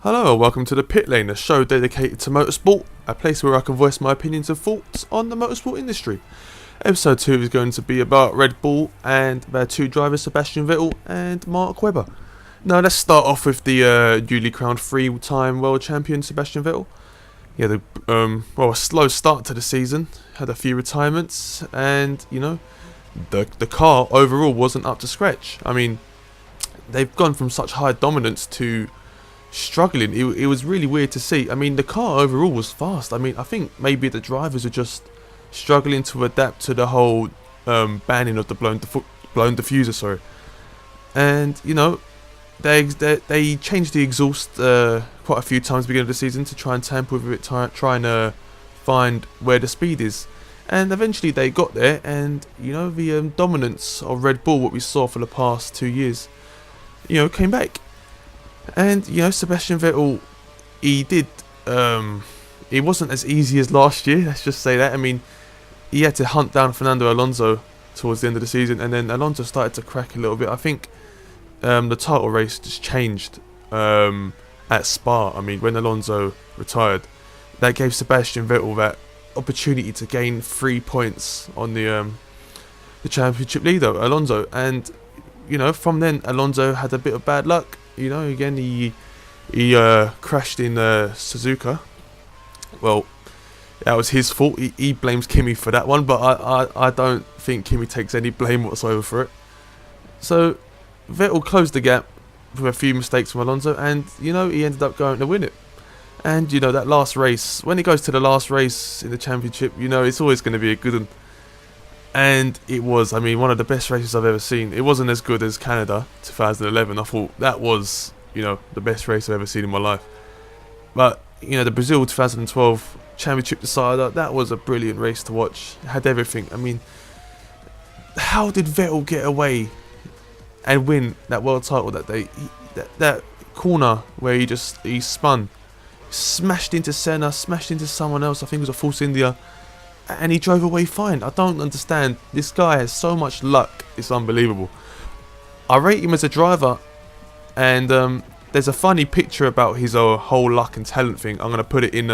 Hello and welcome to the Pit Lane, a show dedicated to motorsport, a place where I can voice my opinions and thoughts on the motorsport industry. Episode 2 is going to be about Red Bull and their two drivers, Sebastian Vettel and Mark Webber. Now let's start off with the newly crowned three-time world champion Sebastian Vettel. He had a slow start to the season, had a few retirements, and the car overall wasn't up to scratch. I mean, they've gone from such high dominance to struggling. It was really weird to see. I mean, the car overall was fast. I mean, I think maybe the drivers are just struggling to adapt to the whole banning of the blown diffuser. Sorry, and they changed the exhaust quite a few times at the beginning of the season to try and tamper with it, trying to find where the speed is. And eventually they got there, and the dominance of Red Bull, what we saw for the past 2 years, came back. And Sebastian Vettel, he did. It wasn't as easy as last year. Let's just say that. I mean, he had to hunt down Fernando Alonso towards the end of the season, and then Alonso started to crack a little bit. I think the title race just changed at Spa. I mean, when Alonso retired, that gave Sebastian Vettel that opportunity to gain 3 points on the championship leader, Alonso. And from then Alonso had a bit of bad luck. Again, he crashed in Suzuka. Well, that was his fault. He blames Kimi for that one, but I don't think Kimi takes any blame whatsoever for it. So Vettel closed the gap with a few mistakes from Alonso, and he ended up going to win it. And that last race, when it goes to the last race in the championship, it's always going to be a good one. And it was, I mean, one of the best races I've ever seen. It wasn't as good as Canada 2011. I thought that was, the best race I've ever seen in my life. But, the Brazil 2012 championship decider, that was a brilliant race to watch. It had everything. I mean, how did Vettel get away and win that world title that day? That corner where he spun, smashed into Senna, smashed into someone else. I think it was a Force India. And he drove away fine. I don't understand. This guy has so much luck. It's unbelievable. I rate him as a driver. And there's a funny picture about his whole luck and talent thing. I'm going to put it in.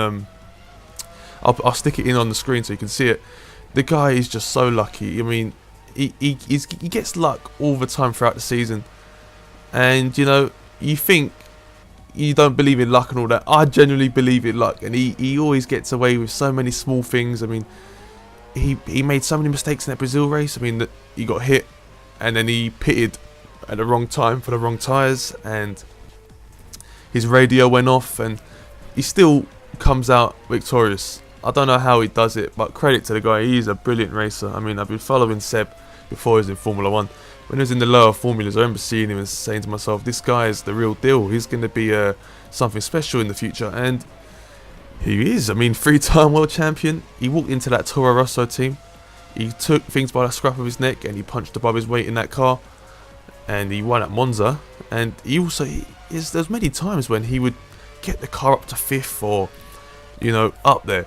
I'll stick it in on the screen so you can see it. The guy is just so lucky. I mean, he gets luck all the time throughout the season. And, you think you don't believe in luck and all that. I genuinely believe in luck. And he always gets away with so many small things. I mean, he made so many mistakes in that Brazil race. I mean, he got hit and then he pitted at the wrong time for the wrong tyres, and his radio went off, and he still comes out victorious. I don't know how he does it, but credit to the guy. He's a brilliant racer. I mean, I've been following Seb before he was in Formula 1. When he was in the lower formulas, I remember seeing him and saying to myself, this guy is the real deal. He's going to be something special in the future. And he is. I mean, 3-time world champion. He walked into that Toro Rosso team. He took things by the scruff of his neck and he punched above his weight in that car. And he won at Monza. And there's many times when he would get the car up to 5th or, up there.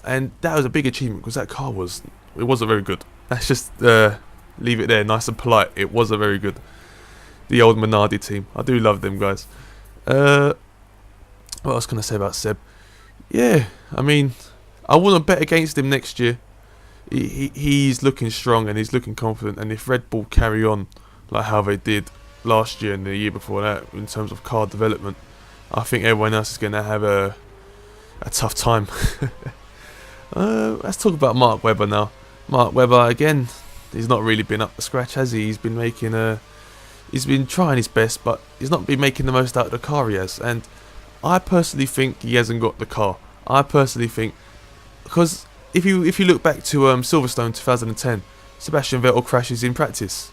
And that was a big achievement because that car wasn't very good. Let's just leave it there, nice and polite. It wasn't very good. The old Minardi team. I do love them guys. What else can I say about Seb? Yeah, I mean, I wouldn't bet against him next year. He's looking strong and he's looking confident. And if Red Bull carry on like how they did last year and the year before that in terms of car development, I think everyone else is going to have a tough time. Let's talk about Mark Webber now. Mark Webber, again, he's not really been up to scratch, has he? He's been trying his best, but he's not been making the most out of the car he has. And I personally think he hasn't got the car. I personally think, because if you look back to Silverstone 2010, Sebastian Vettel crashes in practice,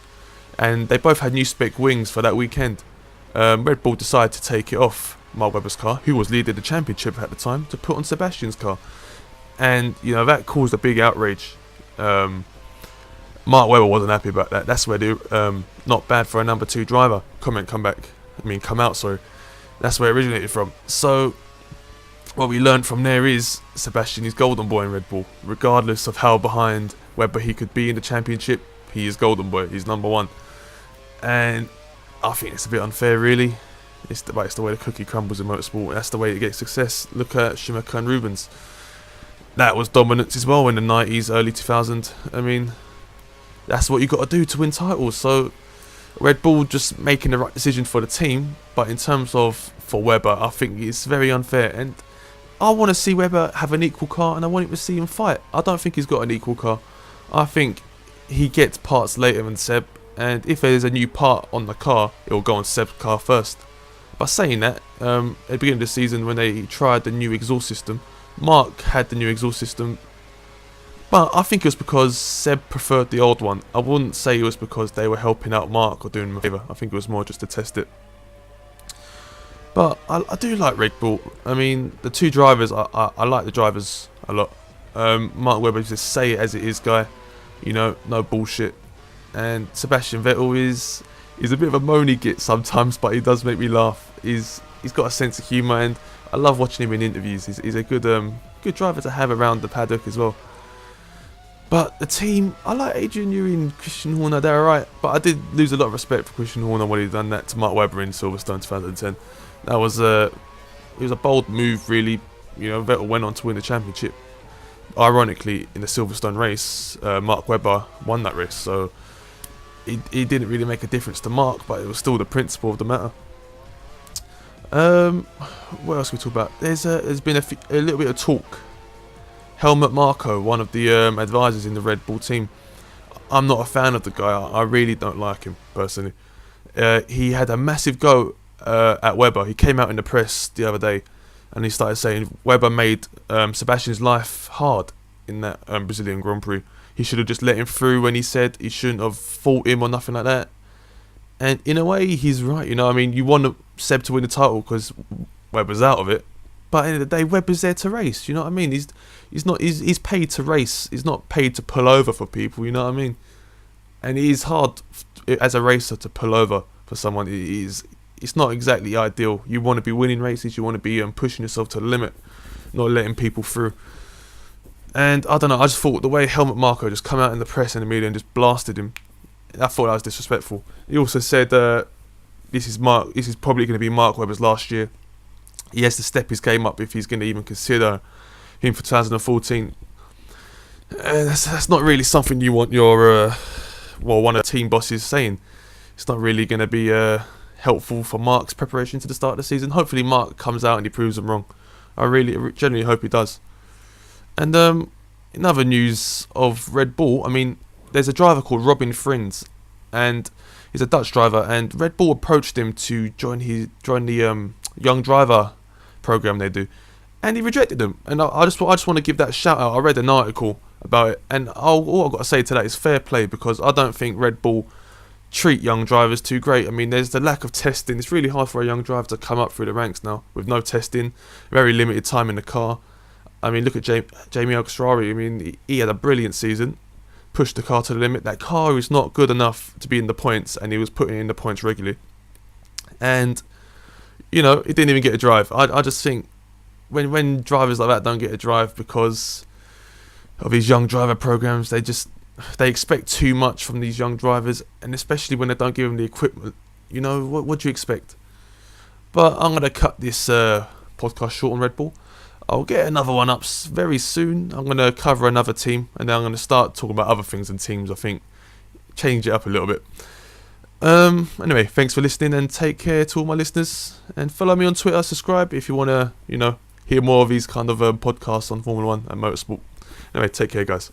and they both had new spec wings for that weekend. Red Bull decided to take it off Mark Webber's car, who was leading the championship at the time, to put on Sebastian's car, and that caused a big outrage. Mark Webber wasn't happy about that. That's where the not bad for a number 2 driver come out. Sorry, that's where it originated from. So what we learned from there is Sebastian is golden boy in Red Bull. Regardless of how behind Webber he could be in the championship, he is golden boy. He's number 1. And I think it's a bit unfair, really. It's the way the cookie crumbles in motorsport. That's the way to get success. Look at Schumacher and Rubens. That was dominance as well in the 90s, early 2000s. I mean, that's what you got to do to win titles. So Red Bull just making the right decision for the team, but in terms of for Webber, I think it's very unfair. And I want to see Webber have an equal car, and I want him to see him fight. I don't think he's got an equal car. I think he gets parts later than Seb, and if there's a new part on the car, it will go on Seb's car first. By saying that, at the beginning of the season when they tried the new exhaust system, Mark had the new exhaust system, but I think it was because Seb preferred the old one. I wouldn't say it was because they were helping out Mark or doing him a favour. I think it was more just to test it. But I do like Red Bull. I mean, the two drivers, I like the drivers a lot. Mark Webber is a say it as it is guy, you know, no bullshit. And Sebastian Vettel is a bit of a moany git sometimes, but he does make me laugh. He's got a sense of humour, and I love watching him in interviews. He's a good driver to have around the paddock as well. But the team, I like Adrian Newey and Christian Horner, they're alright. But I did lose a lot of respect for Christian Horner when he'd done that to Mark Webber in Silverstone 2010. That was it was a bold move, really. You know, Vettel went on to win the championship. Ironically, in the Silverstone race, Mark Webber won that race, so he didn't really make a difference to Mark, but it was still the principle of the matter. What else can we talk about? There's been a little bit of talk. Helmut Marko, one of the advisors in the Red Bull team. I'm not a fan of the guy. I really don't like him personally. He had a massive go at Webber. He came out in the press the other day and he started saying Webber made Sebastian's life hard in that Brazilian Grand Prix. He should have just let him through when he said he shouldn't have fought him or nothing like that. And in a way, he's right. You know, I mean, you want Seb to win the title because Webber's out of it. But at the end of the day, Webber's there to race. You know what I mean? He's paid to race. He's not paid to pull over for people. You know what I mean? And it is hard as a racer to pull over for someone. It's not exactly ideal. You want to be winning races. You want to be pushing yourself to the limit, not letting people through. And I don't know. I just thought the way Helmut Marko just come out in the press and the media and just blasted him, I thought that was disrespectful. He also said this is probably going to be Mark Webber's last year. He has to step his game up if he's going to even consider him for 2014. That's not really something you want your one of the team bosses saying. It's not really going to be helpful for Mark's preparation to the start of the season. Hopefully Mark comes out and he proves them wrong. I genuinely hope he does. And in other news of Red Bull, I mean, there's a driver called Robin Frijns, and he's a Dutch driver, and Red Bull approached him to join the young driver program they do, and he rejected them. And I just want to give that shout out. I read an article about it, and all I've got to say to that is fair play, because I don't think Red Bull treat young drivers too great. I mean, there's the lack of testing. It's really hard for a young driver to come up through the ranks now with no testing, very limited time in the car. I mean, look at Jamie Alcastrari. I mean, he had a brilliant season, pushed the car to the limit. That car is not good enough to be in the points, and he was putting in the points regularly. And, you know, he didn't even get a drive. I just think when drivers like that don't get a drive because of these young driver programs, they expect too much from these young drivers, and especially when they don't give them the equipment. You know, what do you expect? But I'm going to cut this podcast short on Red Bull. I'll get another one up very soon. I'm going to cover another team, and then I'm going to start talking about other things and teams, I think. Change it up a little bit. Anyway, thanks for listening, and take care to all my listeners. And follow me on Twitter, subscribe if you want to, hear more of these kind of podcasts on Formula 1 and motorsport. Anyway, take care, guys.